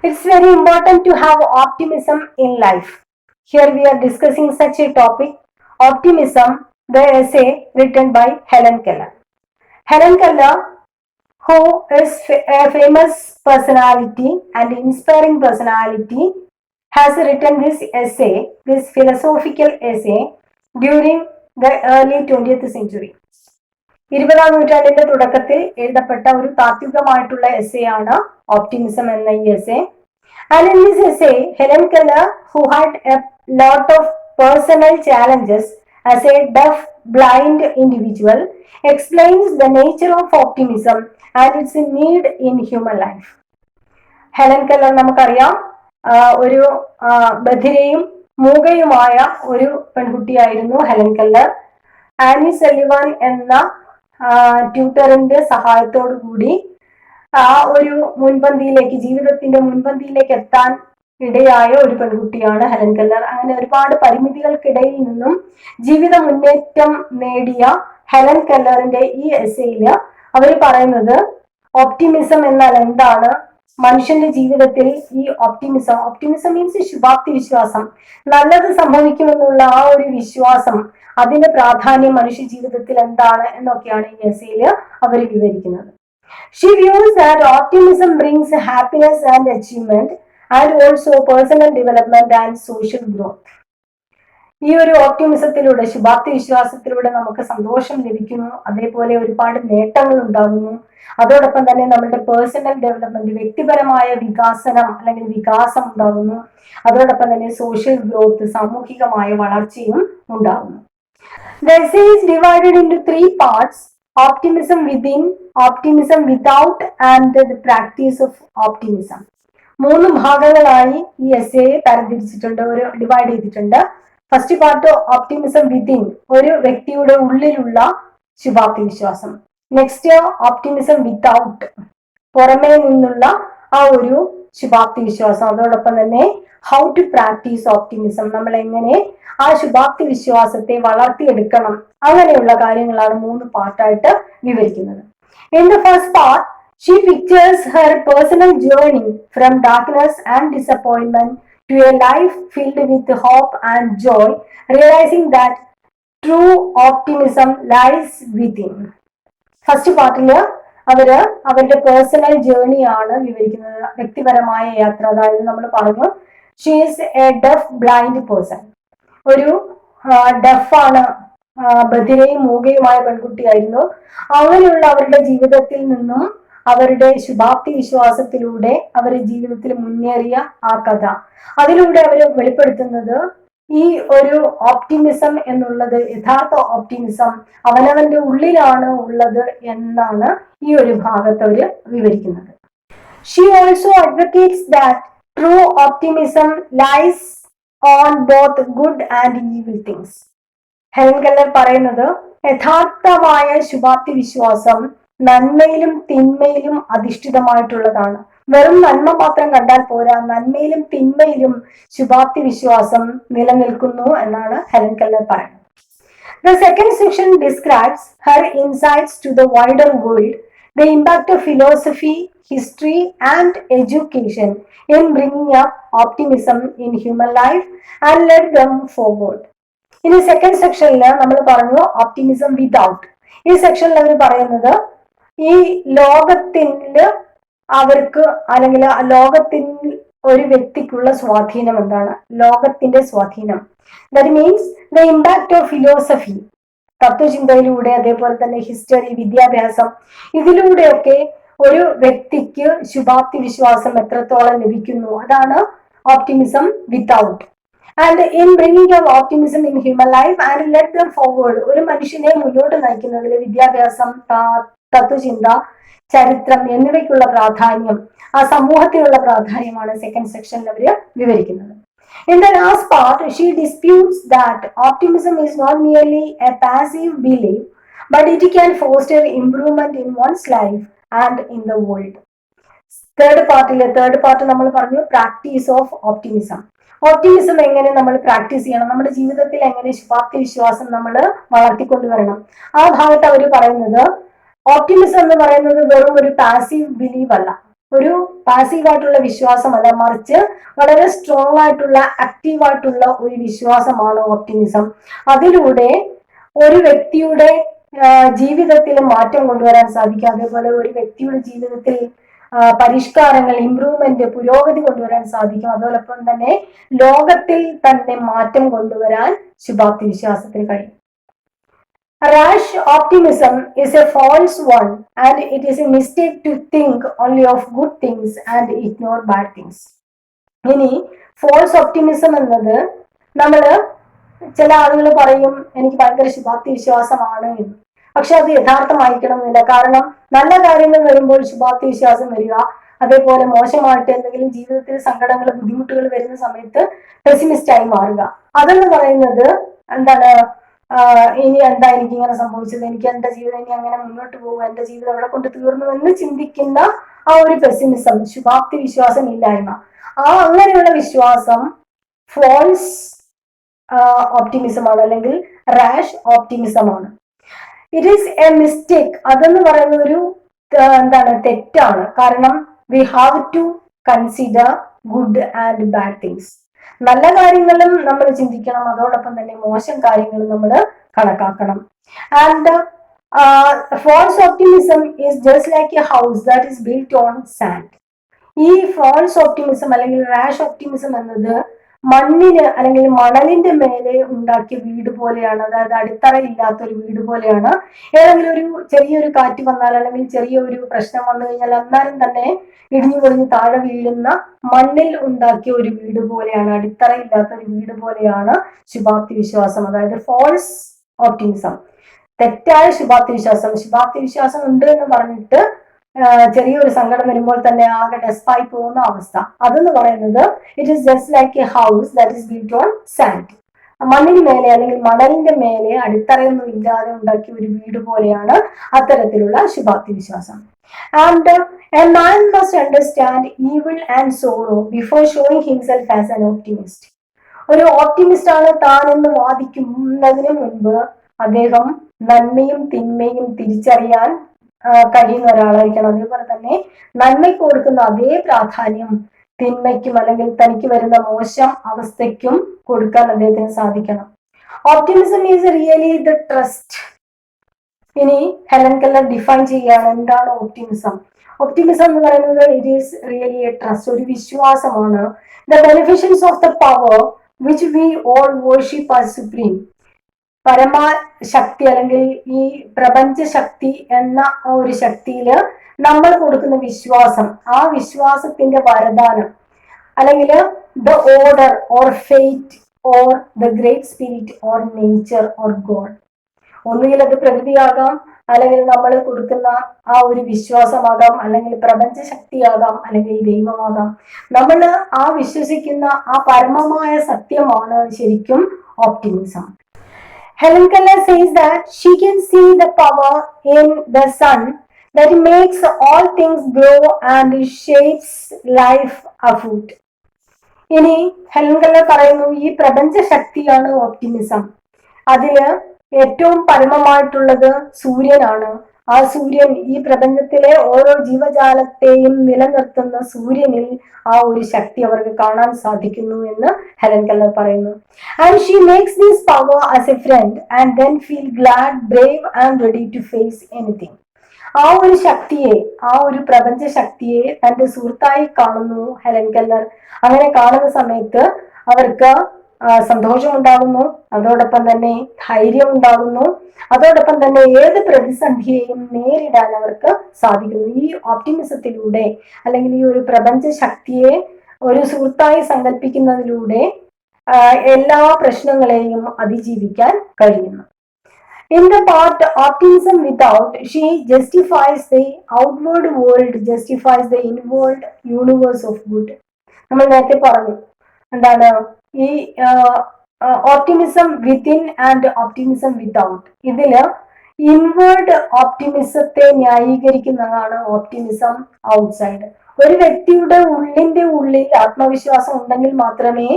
It's very important to have optimism in life. Here we are discussing such a topic, Optimism, the essay written by Hellen Keller. Helen Keller, who is a famous personality and inspiring personality, has written this essay, this philosophical essay, during the early 20th century. 20ാം നൂറ്റാണ്ടിന്റെ തുടക്കത്തിൽ എഴുതപ്പെട്ട ഒരു താത്വികമായിട്ടുള്ള essay ആണ് optimism എന്ന ഈ essay. And in this essay, Helen Keller, who had a lot of personal challenges as a deaf, blind individual, explains the nature of optimism and its need in human life. Helen Keller നമുക്കറിയാം, ഒരു ബധിരയും മൂകയുമായ ഒരു പെൺകുട്ടിയായിരുന്നു Helen Keller. Annie സെലിവാൻ എന്ന ട്യൂട്ടറിന്റെ സഹായത്തോടു കൂടി ആ ഒരു മുൻപന്തിയിലേക്ക്, ജീവിതത്തിന്റെ മുൻപന്തിയിലേക്ക് എത്താൻ ഇടയായ ഒരു പെൺകുട്ടിയാണ് ഹെലൻ കെല്ലർ. അങ്ങനെ ഒരുപാട് പരിമിതികൾക്കിടയിൽ നിന്നും ജീവിത മുന്നേറ്റം നേടിയ ഹെലൻ കെല്ലറിന്റെ ഈ എസ്സേയില് അവർ പറയുന്നത് ഓപ്റ്റിമിസം എന്നാൽ എന്താണ്, മനുഷ്യന്റെ ജീവിതത്തിൽ ഈ ഓപ്റ്റിമിസം മീൻസ് ശുഭാപ്തി വിശ്വാസം, നല്ലത് സംഭവിക്കുമെന്നുള്ള ആ ഒരു വിശ്വാസം, അതിന്റെ പ്രാധാന്യം മനുഷ്യ ജീവിതത്തിൽ എന്താണ് എന്നൊക്കെയാണ് ഈ എസ്സേയില് അവർ വിവരിക്കുന്നത്. She views that optimism brings happiness and achievement and also personal development and social growth. ഈ ഒരു ഓപ്റ്റിമിസത്തിലൂടെ, ശുഭാപ്തി വിശ്വാസത്തിലൂടെ നമുക്ക് സന്തോഷം ലഭിക്കുന്നു, അതേപോലെ ഒരുപാട് നേട്ടങ്ങൾ ഉണ്ടാകുന്നു. അതോടൊപ്പം തന്നെ നമ്മുടെ പേഴ്സണൽ ഡെവലപ്മെന്റ്, വ്യക്തിപരമായ വികാസനം അല്ലെങ്കിൽ വികാസം ഉണ്ടാകുന്നു. അതോടൊപ്പം തന്നെ സോഷ്യൽ ഗ്രോത്ത്, സാമൂഹികമായ വളർച്ചയും ഉണ്ടാകുന്നു. The essay is divided into 3 parts: optimism within, optimism without, and the practice of optimism. 3 ഭാഗങ്ങളായി ഈ എസ്സേയെ തരംതിരിച്ചിട്ടുണ്ട്, ഒരു ഡിവൈഡ് ചെയ്തിട്ടുണ്ട്. ഫസ്റ്റ് പാർട്ട് ഓപ്റ്റിമിസം വിത്തിൻ, ഒരു വ്യക്തിയുടെ ഉള്ളിലുള്ള ശുഭാപ്തി വിശ്വാസം. നെക്സ്റ്റ് ഓപ്റ്റിമിസം വിത്തൗട്ട്, പുറമേ നിന്നുള്ള ആ ഒരു ശുഭാപ്തി വിശ്വാസം. അതോടൊപ്പം തന്നെ ഹൗ ടു പ്രാക്ടീസ് ഓപ്റ്റിമിസം, നമ്മൾ എങ്ങനെ ആ ശുഭാപ്തി വിശ്വാസത്തെ വളർത്തിയെടുക്കണം, അങ്ങനെയുള്ള കാര്യങ്ങളാണ് 3 പാർട്ടായിട്ട് വിവരിക്കുന്നത്. In the first part she pictures her personal journey from darkness and disappointment to a life filled with hope and joy, realizing that true optimism lies within. First പാർട്ടില് അവരുടെ പേഴ്സണൽ ജേർണി ആണ് വിവരിക്കുന്നത്, വ്യക്തിപരമായ യാത്ര. അതായത് നമ്മൾ പറഞ്ഞു, she is A def blind person, ഒരു ഡെഫാണ്, ബധിരയും മൂകയുമായ പെൺകുട്ടിയായിരുന്നു. അങ്ങനെയുള്ള അവരുടെ ജീവിതത്തിൽ നിന്നും അവരുടെ ശുഭാപ്തി വിശ്വാസത്തിലൂടെ അവരുടെ ജീവിതത്തിൽ മുന്നേറിയ ആ കഥ, അതിലൂടെ അവർ വെളിപ്പെടുത്തുന്നത് ഈ ഒരു ഓപ്റ്റിമിസം എന്നുള്ളത്, യഥാർത്ഥ ഓപ്റ്റിമിസം അവനവന്റെ ഉള്ളിലാണ് ഉള്ളത് എന്നാണ് ഈ ഒരു ഭാഗത്ത് അവര് വിവരിക്കുന്നത്. She also advocates that true optimism lies on both good and evil things. Helen Keller പറയുന്നത് യഥാർത്ഥമായ ശുഭാപ്തി വിശ്വാസം നന്മയിലും തിന്മയിലും അധിഷ്ഠിതമായിട്ടുള്ളതാണ്. വെറും നന്മ മാത്രം കണ്ടാൽ പോരാ, നന്മയിലും തിന്മയിലും ശുഭാപ്തി വിശ്വാസം നിലനിൽക്കുന്നു എന്നാണ് ഹെലൻ കെല്ലർ പറയുന്നത്. The second section describes her insights to the wider world, the impact of philosophy, history and education in bringing up optimism in human life and led them forward. ഇനി സെക്കൻഡ് സെക്ഷനിൽ നമ്മൾ പറഞ്ഞു optimism without. ഈ സെക്ഷനിൽ അവർ പറയുന്നത് ഈ ലോകത്തിൽ അവർക്ക്, അല്ലെങ്കിൽ ലോകത്തിൽ ഒരു വ്യക്തിക്കുള്ള സ്വാധീനം എന്താണ്, ലോകത്തിന്റെ സ്വാധീനം. That means the impact of philosophy, തത്വചിന്തയിലൂടെ, അതേപോലെ തന്നെ ഹിസ്റ്ററി, വിദ്യാഭ്യാസം, ഇതിലൂടെയൊക്കെ ഒരു വ്യക്തിക്ക് ശുഭാപ്തി വിശ്വാസം എത്രത്തോളം ലഭിക്കുന്നു, അതാണ് optimism without. And in bringing of optimism in human life and let them forward, ഒരു മനുഷ്യനെ മുന്നോട്ട് നയിക്കുന്നതിൽ വിദ്യാഭ്യാസം, തത്വചിന്ത, ചരിത്രം എന്നിവയ്ക്കുള്ള പ്രാധാന്യം, ആ സമൂഹത്തിനുള്ള പ്രാധാന്യമാണ് സെക്കൻഡ് സെക്ഷനിൽ അവര് വിവരിക്കുന്നത്. In the last part, she disputes that optimism is not merely a passive belief, but it can foster improvement in one's life and in the world. Third part നമ്മൾ പറഞ്ഞു പ്രാക്ടീസ് ഓഫ് ഓപ്റ്റിമിസം. ഓപ്റ്റിമിസം എങ്ങനെ നമ്മൾ practice ചെയ്യണം, നമ്മുടെ ജീവിതത്തിൽ എങ്ങനെ ശുഭാപ്തി വിശ്വാസം നമ്മൾ വളർത്തിക്കൊണ്ടുവരണം, ആ ഭാഗത്ത് അവർ പറയുന്നത് ഓപ്റ്റിമിസം എന്ന് പറയുന്നത് വെറും ഒരു പാസീവ് ബിലീവ് അല്ല, ഒരു പാസീവായിട്ടുള്ള വിശ്വാസമല്ല, മറിച്ച് വളരെ സ്ട്രോങ് ആയിട്ടുള്ള ആക്റ്റീവായിട്ടുള്ള ഒരു വിശ്വാസമാണ് ഓപ്റ്റിമിസം. അതിലൂടെ ഒരു വ്യക്തിയുടെ ജീവിതത്തിൽ മാറ്റം കൊണ്ടുവരാൻ സാധിക്കും. അതേപോലെ ഒരു വ്യക്തിയുടെ ജീവിതത്തിൽ പരിഷ്കാരങ്ങൾ, ഇംപ്രൂവ്മെന്റ്, പുരോഗതി കൊണ്ടുവരാൻ സാധിക്കും. അതോടൊപ്പം തന്നെ ലോകത്തിൽ തന്നെ മാറ്റം കൊണ്ടുവരാൻ ശുഭാപ്തി വിശ്വാസത്തിന് കഴിയും. Rash optimism is a false one, and it is a mistake to think only of good things and ignore bad things. ഇനി ഫോൾസ് ഓപ്റ്റിമിസം എന്നത്, നമ്മള് ചില ആളുകൾ പറയും എനിക്ക് ഭയങ്കര ശുഭാപ്തി വിശ്വാസമാണ് എന്ന്. പക്ഷെ അത് യഥാർത്ഥമായിരിക്കണമെന്നില്ല. കാരണം നല്ല കാര്യങ്ങൾ വരുമ്പോൾ ശുഭാപ്തി വിശ്വാസം വരിക, അതേപോലെ മോശമായിട്ട് എന്തെങ്കിലും ജീവിതത്തിൽ സങ്കടങ്ങൾ, ബുദ്ധിമുട്ടുകൾ വരുന്ന സമയത്ത് പെസിമിസ്റ്റായി മാറുക. അതെന്ന് പറയുന്നത് എന്താണ്, ഇനി എന്താ എനിക്ക് ഇങ്ങനെ സംഭവിച്ചത്, എനിക്ക് എന്റെ ജീവിതം ഇനി അങ്ങനെ മുന്നോട്ട് പോകും, എന്റെ ജീവിതം എവിടെ കൊണ്ട് തീർന്നു എന്ന് ചിന്തിക്കുന്ന ആ ഒരു പെസിമിസം, ശുഭാപ്തി വിശ്വാസം ഇല്ലായ്മ, അങ്ങനെയുള്ള വിശ്വാസം ഫോൾസ് ഓപ്റ്റിമിസം ആണ്, അല്ലെങ്കിൽ റാഷ് ഓപ്റ്റിമിസം ആണ്. It is a mistake. അതെന്ന് പറയുന്ന ഒരു തെറ്റാണ്. കാരണം we have to consider good and bad things. നല്ല കാര്യങ്ങളും നമ്മൾ ചിന്തിക്കണം, അതോടൊപ്പം തന്നെ മോശം കാര്യങ്ങളും നമ്മൾ കണക്കാക്കണം. And false optimism is just like a house that is built on sand. ഈ ഫോൾസ് ഓപ്റ്റിമിസം അല്ലെങ്കിൽ റാഷ് ഓപ്റ്റിമിസം എന്നത് മണ്ണിന് അല്ലെങ്കിൽ മണലിന്റെ മേലെ ഉണ്ടാക്കിയ വീട് പോലെയാണ്. അതായത് അടിത്തറയില്ലാത്ത ഒരു വീട് പോലെയാണ്. ഏതെങ്കിലും ഒരു ചെറിയൊരു കാറ്റ് വന്നാൽ അല്ലെങ്കിൽ ചെറിയൊരു പ്രശ്നം വന്നു കഴിഞ്ഞാൽ അന്നേരം തന്നെ ഇടിഞ്ഞു പൊളിഞ്ഞ് താഴെ വീഴുന്ന മണ്ണിൽ ഉണ്ടാക്കിയ ഒരു വീട് പോലെയാണ്, അടിത്തറയില്ലാത്ത ഒരു വീട് പോലെയാണ് ശുഭാപ്തി വിശ്വാസം. അതായത് ഫോൾസ് ഓപ്റ്റിമിസം, തെറ്റായ ശുഭാപ്തി വിശ്വാസം. ശുഭാപ്തി വിശ്വാസം ഉണ്ട് എന്ന് പറഞ്ഞിട്ട് ചെറിയൊരു സങ്കടം വരുമ്പോൾ തന്നെ ആകെ ഡെസ്പായി പോകുന്ന അവസ്ഥ, അതെന്ന് പറയുന്നത് it is just like a house that is built on sand. മണ്ണിന് മേലെ അല്ലെങ്കിൽ മണലിന്റെ മേലെ അടിത്തറയൊന്നും ഇല്ലാതെ ഉണ്ടാക്കിയ ഒരു വീട് പോലെയാണ് അത്തരത്തിലുള്ള ശുഭാപ്തി വിശ്വാസം. And a man must understand evil and sorrow before showing himself as an optimist. ഒരു ഓപ്റ്റിമിസ്റ്റ് ആണ് താൻ എന്ന് വാദിക്കുന്നതിന് മുൻപ് അദ്ദേഹം നന്മയും തിന്മയും തിരിച്ചറിയാൻ കഴിയുന്ന ഒരാളായിരിക്കണം. അതേപോലെ തന്നെ നന്മയ്ക്ക് കൊടുക്കുന്ന അതേ പ്രാധാന്യം തിന്മയ്ക്കും അല്ലെങ്കിൽ തനിക്ക് വരുന്ന മോശം അവസ്ഥയ്ക്കും കൊടുക്കാൻ അദ്ദേഹത്തിന് സാധിക്കണം. Optimism is really the trust. ഇനി ഹെലൻ കെല്ലർ ഡിഫൈൻ ചെയ്യാണ് എന്താണ് ഓപ്റ്റിമിസം. ഓപ്റ്റിമിസം എന്ന് പറയുന്നത് it is really a trust, ഒരു വിശ്വാസമാണ്. The beneficence of the power which we all worship as supreme. പരമശക്തി അല്ലെങ്കിൽ ഈ പ്രപഞ്ച ശക്തി എന്ന ഒരു ശക്തിയില് നമ്മൾ കൊടുക്കുന്ന വിശ്വാസം, ആ വിശ്വാസത്തിന്റെ വരദാനം, അല്ലെങ്കിൽ the order or fate or the great spirit or nature or God. ഒന്നുകിൽ അത് പ്രകൃതിയാകാം, അല്ലെങ്കിൽ നമ്മൾ കൊടുക്കുന്ന ആ ഒരു വിശ്വാസമാകാം, അല്ലെങ്കിൽ പ്രപഞ്ച ശക്തിയാകാം, അല്ലെങ്കിൽ ദൈവമാകാം. നമ്മൾ ആ വിശ്വസിക്കുന്ന ആ പരമമായ സത്യമാണ് ശരിക്കും optimism. Helen Keller says that she can see the power in the sun that makes all things grow and shapes life afoot. ഇനി ഹെലൻ കെല്ലർ പറയുന്നു ഈ പ്രപഞ്ച ശക്തിയാണ് ഓപ്റ്റിമിസം. അതില് ഏറ്റവും പരമമായിട്ടുള്ളത് സൂര്യനാണ്. ആ സൂര്യൻ, ഈ പ്രപഞ്ചത്തിലെ ഓരോ ജീവജാലത്തെയും നിലനിർത്തുന്ന സൂര്യനിൽ ആ ഒരു ശക്തി അവർക്ക് കാണാൻ സാധിക്കുന്നു എന്ന് ഹെലൻ കെല്ലർ പറയുന്നു. And she makes this power as a friend and then feel glad, brave and ready to face anything. ആ ഒരു ശക്തിയെ, ആ ഒരു പ്രപഞ്ച ശക്തിയെ തന്റെ സുഹൃത്തായി കാണുന്നു ഹെലൻ കെല്ലർ. അങ്ങനെ കാണുന്ന സമയത്ത് അവർക്ക് സന്തോഷം ഉണ്ടാകുന്നു, അതോടൊപ്പം തന്നെ ധൈര്യം ഉണ്ടാകുന്നു, അതോടൊപ്പം തന്നെ ഏത് പ്രതിസന്ധിയെയും നേരിടാൻ അവർക്ക് സാധിക്കുന്നു. ഈ ഓപ്റ്റിമിസത്തിലൂടെ അല്ലെങ്കിൽ ഈ ഒരു പ്രപഞ്ച ശക്തിയെ ഒരു സുഹൃത്തായി സങ്കല്പിക്കുന്നതിലൂടെ എല്ലാ പ്രശ്നങ്ങളെയും അതിജീവിക്കാൻ കഴിയുന്നു. In the part Optimism Without, she justifies the outward world, justifies the inward universe of good. നമ്മൾ നേരത്തെ പറഞ്ഞു എന്താണ് ഈ optimism within and optimism without. ഇതില് ഇൻവേർഡ് ഓപ്റ്റിമിസത്തെ ന്യായീകരിക്കുന്നതാണ് ഓപ്റ്റിമിസം ഔട്ട്സൈഡ്. ഒരു വ്യക്തിയുടെ ഉള്ളിന്റെ ഉള്ളിൽ ആത്മവിശ്വാസം ഉണ്ടെങ്കിൽ മാത്രമേ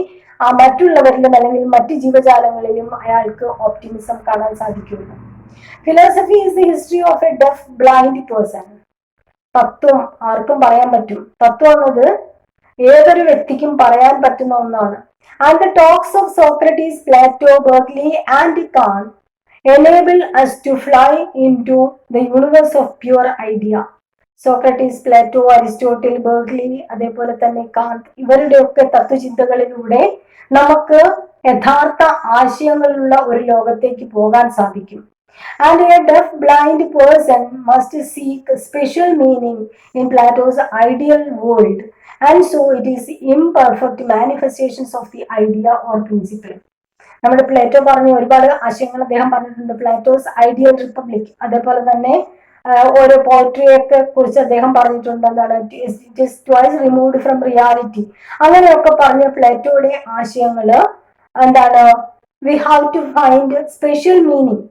മറ്റുള്ളവരിലും അല്ലെങ്കിൽ മറ്റു ജീവജാലങ്ങളിലും അയാൾക്ക് ഓപ്റ്റിമിസം കാണാൻ സാധിക്കുകയുള്ളൂ. Philosophy is the history of A def blind person. തത്വം ആർക്കും പറയാൻ പറ്റും. തത്വം എന്നത് ഏതൊരു വ്യക്തിക്കും പറയാൻ പറ്റുന്ന ഒന്നാണ്. And the talks of Socrates, Plato, Berkeley and can enable us to fly into the universe of pure idea. Socrates, Plato, Aristotle, Berklee, അതേപോലെ തന്നെ കാന്ത്, ഇവരുടെയൊക്കെ തത്വചിന്തകളിലൂടെ നമുക്ക് യഥാർത്ഥ ആശയങ്ങളുള്ള ഒരു ലോകത്തേക്ക് പോകാൻ സാധിക്കും. And a deaf blind person must seek special meaning in Plato's ideal world, and so it is imperfect manifestations of the idea or principle. നമ്മുടെ പ്ലേറ്റോ പറഞ്ഞ ഒരുപാട് ആശയങ്ങൾ അദ്ദേഹം പറഞ്ഞിട്ടുണ്ട്. പ്ലേറ്റോസ് ഐഡിയൽ റിപ്പബ്ലിക്, അതേപോലെ തന്നെ ഓരോ പോയട്രിയൊക്കെ കുറിച്ച് അദ്ദേഹം പറഞ്ഞിട്ടുണ്ട്. എന്താണ്, it is twice removed from reality, അങ്ങനെയൊക്കെ പറഞ്ഞ പ്ലേറ്റോയുടെ ആശയങ്ങള് എന്താണ്, we have to find special meaning,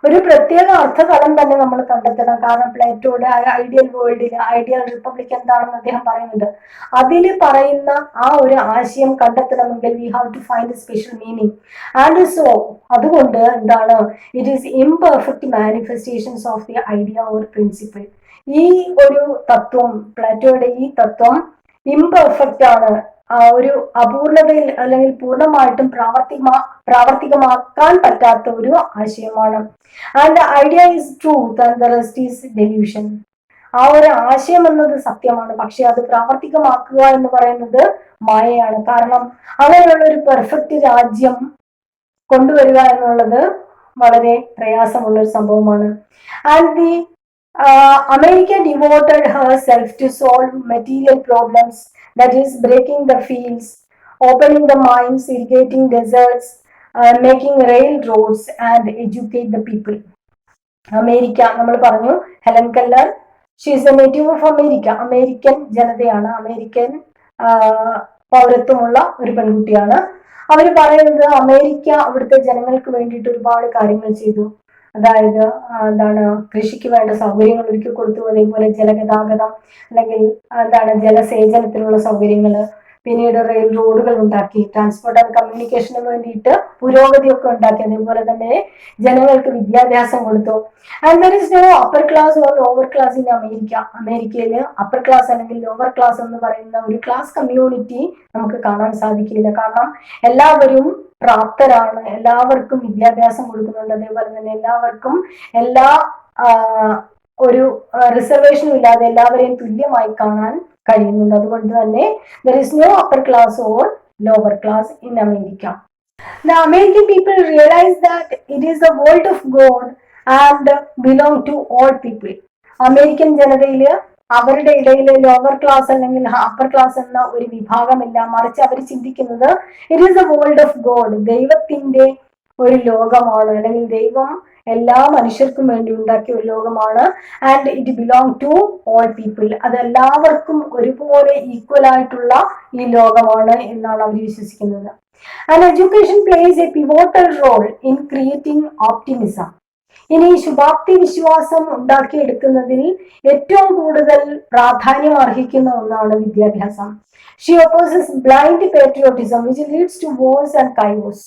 ഒരു പ്രത്യേക അർത്ഥതലം തന്നെ നമ്മൾ കണ്ടെത്തണം. കാരണം പ്ലേറ്റോയുടെ ഐഡിയൽ വേൾഡിൽ ഐഡിയൽ റിപ്പബ്ലിക് എന്താണെന്ന് അദ്ദേഹം പറയുന്നുണ്ട്. അതിൽ പറയുന്ന ആ ഒരു ആശയം കണ്ടെത്തണമെങ്കിൽ we have to find special meaning. And so അതുകൊണ്ട് എന്താണ്, it is imperfect manifestations of the idea or principle. ഈ ഒരു തത്വം, പ്ലേറ്റോയുടെ ഈ തത്വം ഇംപെർഫെക്റ്റ് ആണ്, ഒരു അപൂർണതയിൽ അല്ലെങ്കിൽ പൂർണ്ണമായിട്ടും പ്രാവർത്തികമാക്കാൻ പറ്റാത്ത ഒരു ആശയമാണ്. And the idea is truth and the rest is delusion. ആ ഒരു ആശയം എന്നത് സത്യമാണ്, പക്ഷെ അത് പ്രാവർത്തികമാക്കുക എന്ന് പറയുന്നത് മായയാണ്. കാരണം അങ്ങനെയുള്ള ഒരു പെർഫെക്റ്റ് രാജ്യം കൊണ്ടുവരിക എന്നുള്ളത് വളരെ പ്രയാസമുള്ള ഒരു സംഭവമാണ്. And the America devoted herself to solve material problems, that is breaking the fields, opening the mines, irrigating deserts, making railroads and educate the people. America നമ്മൾ പറഞ്ഞു, Helen Keller, she is a native of America, American ജനതയാണ്, American പൗരത്വമുള്ള ഒരു പെൺകുട്ടിയാണ്. അവർ പറയുന്നത് America അവിടുത്തെ ജനങ്ങൾക്ക് വേണ്ടിയിട്ട് ഒരുപാട് കാര്യങ്ങൾ ചെയ്തു. അതായത് എന്താണ്, കൃഷിക്ക് വേണ്ട സൗകര്യങ്ങൾ ഒരുക്കി കൊടുത്തു, അതേപോലെ ജലഗതാഗതം അല്ലെങ്കിൽ എന്താണ് ജലസേചനത്തിനുള്ള സൗകര്യങ്ങള്, പിന്നീട് റെയിൽ റോഡുകൾ ഉണ്ടാക്കി, ട്രാൻസ്പോർട്ട് ആൻഡ് കമ്മ്യൂണിക്കേഷന് വേണ്ടിയിട്ട് പുരോഗതിയൊക്കെ ഉണ്ടാക്കി, അതേപോലെ തന്നെ ജനങ്ങൾക്ക് വിദ്യാഭ്യാസം കൊടുത്തു. And there is no upper class or lower class in America. അമേരിക്കയിൽ അപ്പർ ക്ലാസ് അല്ലെങ്കിൽ ലോവർ ക്ലാസ് എന്ന് പറയുന്ന ഒരു ക്ലാസ് കമ്മ്യൂണിറ്റി നമുക്ക് കാണാൻ സാധിക്കില്ല. കാരണം എല്ലാവരും പ്രാപ്തരാണ്, എല്ലാവർക്കും വിദ്യാഭ്യാസം കൊടുക്കുന്നുണ്ട്, അതേപോലെ തന്നെ എല്ലാവർക്കും എല്ലാ ഒരു റിസർവേഷനും ഇല്ലാതെ എല്ലാവരെയും തുല്യമായി കാണാൻ കഴിയുന്നുണ്ട്. അതുകൊണ്ട് തന്നെ there is no upper class or lower class in America. The American people realize that it is the world of God and belong to all people. American ജനതയിൽ അവരുടെ ഇടയിൽ ലോവർ ക്ലാസ് അല്ലെങ്കിൽ അപ്പർ ക്ലാസ് എന്ന ഒരു വിഭാഗമില്ല, മറിച്ച് അവർ ചിന്തിക്കുന്നത് it is a world of God, ദൈവത്തിന്റെ ഒരു ലോകമാണ്, അല്ലെങ്കിൽ ദൈവം എല്ലാ മനുഷ്യർക്കും വേണ്ടി ഉണ്ടാക്കിയ ഒരു ലോകമാണ്. And it belong to all people, അത് എല്ലാവർക്കും ഒരുപോലെ ഈക്വൽ ആയിട്ടുള്ള ഈ ലോകമാണ് എന്നാണ് അവർ വിശ്വസിക്കുന്നത്. And education plays a pivotal role in creating optimism. ഇനി ശുഭാപ്തി വിശ്വാസം ഉണ്ടാക്കിയെടുക്കുന്നതിൽ ഏറ്റവും കൂടുതൽ പ്രാധാന്യം അർഹിക്കുന്ന ഒന്നാണ് വിദ്യാഭ്യാസം. She opposes blind patriotism which leads to wars and chaos.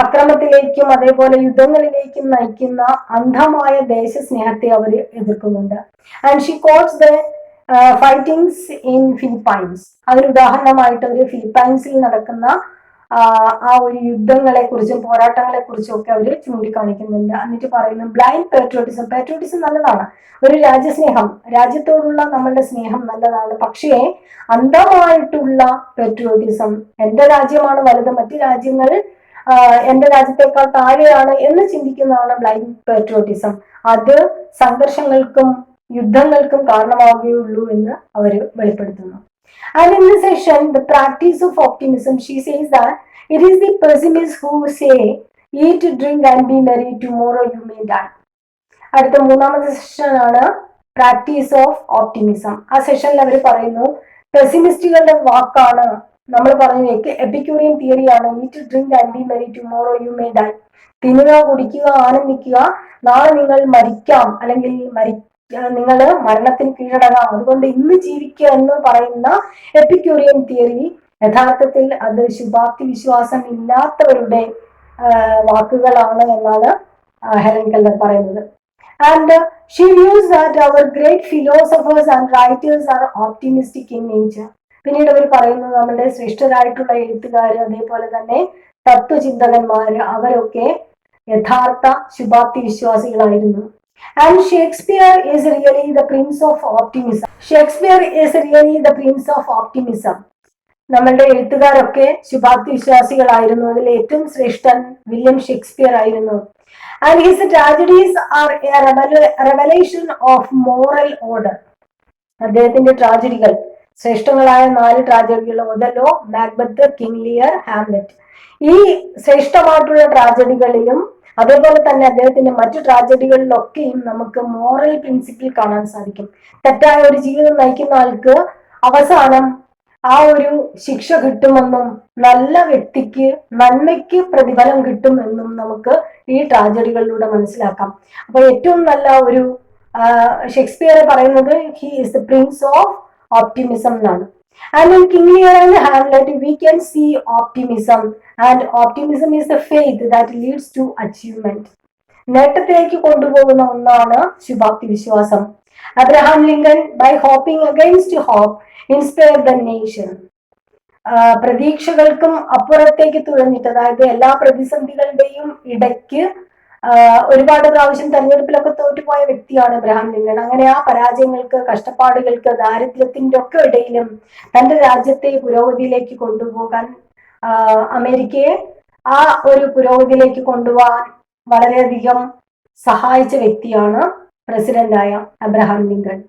അക്രമത്തിലേക്കും അതേപോലെ യുദ്ധങ്ങളിലേക്കും നയിക്കുന്ന അന്ധമായ ദേശസ്നേഹത്തെ അവർ എതിർക്കുന്നുണ്ട്. And she quotes the fightings in Philippines. അതിന് ഉദാഹരണമായിട്ട് അവർ ഫിലിപ്പൈൻസിൽ നടക്കുന്ന ആ ഒരു യുദ്ധങ്ങളെ കുറിച്ചും പോരാട്ടങ്ങളെ കുറിച്ചും ഒക്കെ അവർ ചൂണ്ടിക്കാണിക്കുന്നുണ്ട്. എന്നിട്ട് പറയുന്നു ബ്ലൈൻഡ് പാട്രിയോട്ടിസം. പാട്രിയോട്ടിസം നല്ലതാണ്, ഒരു രാജ്യസ്നേഹം, രാജ്യത്തോടുള്ള നമ്മളുടെ സ്നേഹം നല്ലതാണ്. പക്ഷേ അന്ധമായിട്ടുള്ള പാട്രിയോട്ടിസം, എന്റെ രാജ്യമാണ് വലുത്, മറ്റു രാജ്യങ്ങൾ എന്റെ രാജ്യത്തെക്കാൾ താഴെയാണ് എന്ന് ചിന്തിക്കുന്നതാണ് ബ്ലൈൻഡ് പാട്രിയോട്ടിസം. അത് സംഘർഷങ്ങൾക്കും യുദ്ധങ്ങൾക്കും കാരണമാവുകയുള്ളൂ എന്ന് അവർ വെളിപ്പെടുത്തുന്നു. And in this session, the practice of optimism, she says that it is the pessimists who say, eat, drink and be merry, tomorrow you may die. അടുത്ത മൂന്നാമത്തെ സെഷൻ ആണ് പ്രാക്ടീസ് ഓഫ് ഓപ്റ്റിമിസം. ആ സെഷനിൽ അവർ പറയുന്നു, പെസിമിസ്റ്റുകളുടെ വാക്കാണ്, നമ്മൾ പറഞ്ഞു എപ്പിക്യൂറിയൻ തിയറിയാണ്, eat, drink and be merry, tomorrow you may die. തിന്നുക, കുടിക്കുക, ആനന്ദിക്കുക, നാളെ നിങ്ങൾ മരിക്കാം, അല്ലെങ്കിൽ നിങ്ങൾ മരണത്തിന് കീഴടങ്ങാം, അതുകൊണ്ട് ഇന്ന് ജീവിക്കുക എന്ന് പറയുന്ന എപ്പിക്യൂറിയൻ തിയറി യഥാർത്ഥത്തിൽ അത് ശുഭാപ്തി വിശ്വാസം ഇല്ലാത്തവരുടെ വാക്കുകളാണ് എന്നാണ് ഹെലൻ കെല്ലർ പറയുന്നത്. And she views that our great philosophers and writers are optimistic in nature. പിന്നീട് അവർ പറയുന്നത് നമ്മുടെ ശ്രേഷ്ഠരായിട്ടുള്ള എഴുത്തുകാർ അതേപോലെ തന്നെ തത്വചിന്തകന്മാര് അവരൊക്കെ യഥാർത്ഥ ശുഭാപ്തി വിശ്വാസികളായിരുന്നു. And Shakespeare is really the prince of optimism. Shakespeare is really the prince of optimism. നമ്മളുടെ എഴുത്തുകാരൊക്കെ ശുഭാപ്തി വിശ്വാസികളായിരുന്നു. അതിൽ ഏറ്റവും ശ്രേഷ്ഠൻ വില്യം ഷേക്സ്പിയർ ആയിരുന്നു. And his tragedies are a revelation of moral order. അദ്ദേഹത്തിന്റെ ട്രാജഡികൾ ശ്രേഷ്ഠങ്ങളായ 4 ട്രാജഡികൾ, Othello, Macbeth, King Lear, Hamlet. ഈ ശ്രേഷ്ഠമായിട്ടുള്ള ട്രാജഡികളിലും അതേപോലെ തന്നെ അദ്ദേഹത്തിന്റെ മറ്റു ട്രാജഡികളിലൊക്കെയും നമുക്ക് മോറൽ പ്രിൻസിപ്പിൾ കാണാൻ സാധിക്കും. തെറ്റായ ഒരു ജീവിതം നയിക്കുന്ന ആൾക്ക് അവസാനം ആ ഒരു ശിക്ഷ കിട്ടുമെന്നും നല്ല വ്യക്തിക്ക് നന്മയ്ക്ക് പ്രതിഫലം കിട്ടുമെന്നും നമുക്ക് ഈ ട്രാജഡികളിലൂടെ മനസ്സിലാക്കാം. അപ്പൊ ഏറ്റവും നല്ല ഒരു ഷേക്സ്പിയറെ പറയുന്നത് he is the prince of optimism എന്നാണ്. And in King Lear and Hamlet we can see optimism. And optimism is the faith that leads to achievement. നേട്ടത്തിലേക്ക് കൊണ്ടുപോകുന്ന ഒന്നാണ് ശുഭാപ്തി വിശ്വാസം. Abraham Lincoln by hoping against hope inspired the nation. പ്രതീക്ഷകൾക്കും അപ്പുറത്തേക്ക് തുഴഞ്ഞിട്ട്, അതായത് എല്ലാ പ്രതിസന്ധികളുടെയും ഇടയ്ക്ക് ഒരുപാട് പ്രാവശ്യം തെരഞ്ഞെടുപ്പിലൊക്കെ തോറ്റുപോയ വ്യക്തിയാണ് എബ്രഹാം ലിങ്കൺ. അങ്ങനെ ആ പരാജയങ്ങൾക്ക്, കഷ്ടപ്പാടുകൾക്ക്, ദാരിദ്ര്യത്തിന്റെ ഒക്കെ ഇടയിലും തന്റെ രാജ്യത്തെ പുരോഗതിയിലേക്ക് കൊണ്ടുപോകാൻ, അമേരിക്കയെ ആ ഒരു പുരോഗതിയിലേക്ക് കൊണ്ടുപോകാൻ വളരെയധികം സഹായിച്ച വ്യക്തിയാണ് പ്രസിഡന്റായ Abraham Lincoln.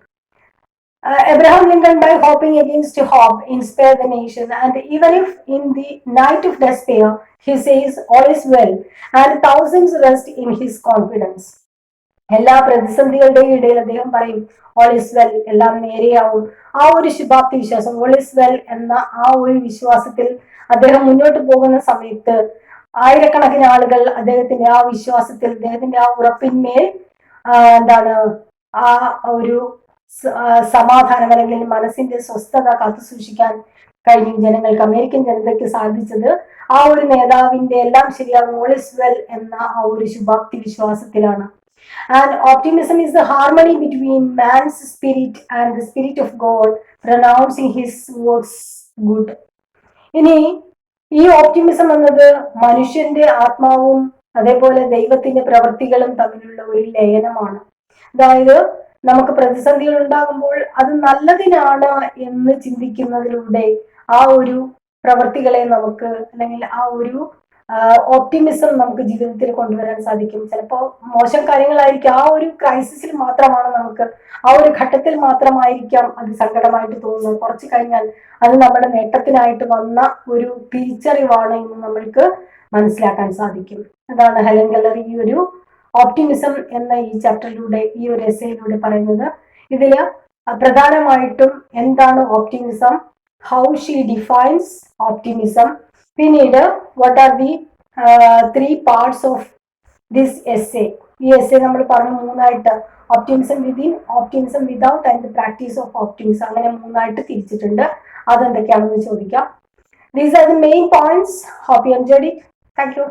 Abraham Lincoln, by hoping against hope, inspired the nation, and even if in the night of despair, he says all is well, and thousands rest in his confidence. എല്ലാ പ്രതിസന്ധികളുടെയും ഇടയിൽ അദ്ദേഹം പറയും ഓൾ ഇസ് വെൽ, എല്ലാം നേരെയാവും. ആ ഒരു ശുഭാപ്തി വിശ്വാസം, all is well എന്ന ആ ഒരു വിശ്വാസത്തിൽ അദ്ദേഹം മുന്നോട്ട് പോകുന്ന സമയത്ത് ആയിരക്കണക്കിന് ആളുകൾ അദ്ദേഹത്തിന്റെ ആ വിശ്വാസത്തിൽ, അദ്ദേഹത്തിന്റെ ആ ഉറപ്പിന്മേൽ എന്താണ് ആ ഒരു സമാധാനം അല്ലെങ്കിൽ മനസ്സിന്റെ സ്വസ്ഥത കാത്തു സൂക്ഷിക്കാൻ കഴിഞ്ഞു ജനങ്ങൾക്ക്, അമേരിക്കൻ ജനതയ്ക്ക് സാധിച്ചത് ആ ഒരു നേതാവിന്റെ എല്ലാം ശരിയാകും, ഓൾ ഇസ് വെൽ എന്ന ആ ഒരു ശുഭാപ്തി വിശ്വാസത്തിലാണ്. And optimism is the harmony between man's spirit and the spirit of God pronouncing his works good. ഇനി ഈ ഓപ്റ്റിമിസം എന്നത് മനുഷ്യന്റെ ആത്മാവും അതേപോലെ ദൈവത്തിന്റെ പ്രവൃത്തികളും തമ്മിലുള്ള ഒരു ലയനമാണ്. അതായത് നമുക്ക് പ്രതിസന്ധികൾ ഉണ്ടാകുമ്പോൾ അത് നല്ലതിനാണ് എന്ന് ചിന്തിക്കുന്നതിലൂടെ ആ ഒരു പ്രവൃത്തികളെ നമുക്ക്, അല്ലെങ്കിൽ ആ ഒരു ഓപ്റ്റിമിസം നമുക്ക് ജീവിതത്തിൽ കൊണ്ടുവരാൻ സാധിക്കും. ചിലപ്പോൾ മോശം കാര്യങ്ങളായിരിക്കും, ആ ഒരു ക്രൈസിസിൽ മാത്രമാണ് നമുക്ക്, ആ ഒരു ഘട്ടത്തിൽ മാത്രമായിരിക്കാം അത് സങ്കടമായിട്ട് തോന്നുന്നത്. കുറച്ച് കഴിഞ്ഞാൽ അത് നമ്മുടെ നേട്ടത്തിനായിട്ട് വന്ന ഒരു തിരിച്ചറിവാണ് എന്ന് നമ്മൾക്ക് മനസ്സിലാക്കാൻ സാധിക്കും. അതാണ് ഹെലൻ കെല്ലർ ഈ ഒരു ഓപ്റ്റിമിസം എന്ന ഈ ചാപ്റ്ററിലൂടെ, ഈ ഒരു എസ്സേയിലൂടെ പറയുന്നത്. ഇതില് പ്രധാനമായിട്ടും എന്താണ് optimism, how she defines optimism, പിന്നീട് what are the 3 parts of this essay. ഈ എസ്സേ നമ്മൾ പറഞ്ഞു 3ആയിട്ട്, optimism within, optimism without and practice of optimism, അങ്ങനെ 3ആയിട്ട് തിരിച്ചിട്ടുണ്ട്. അതെന്തൊക്കെയാണെന്ന് ചോദിക്കാം. These are the main points. Hope you enjoyed it. Thank U.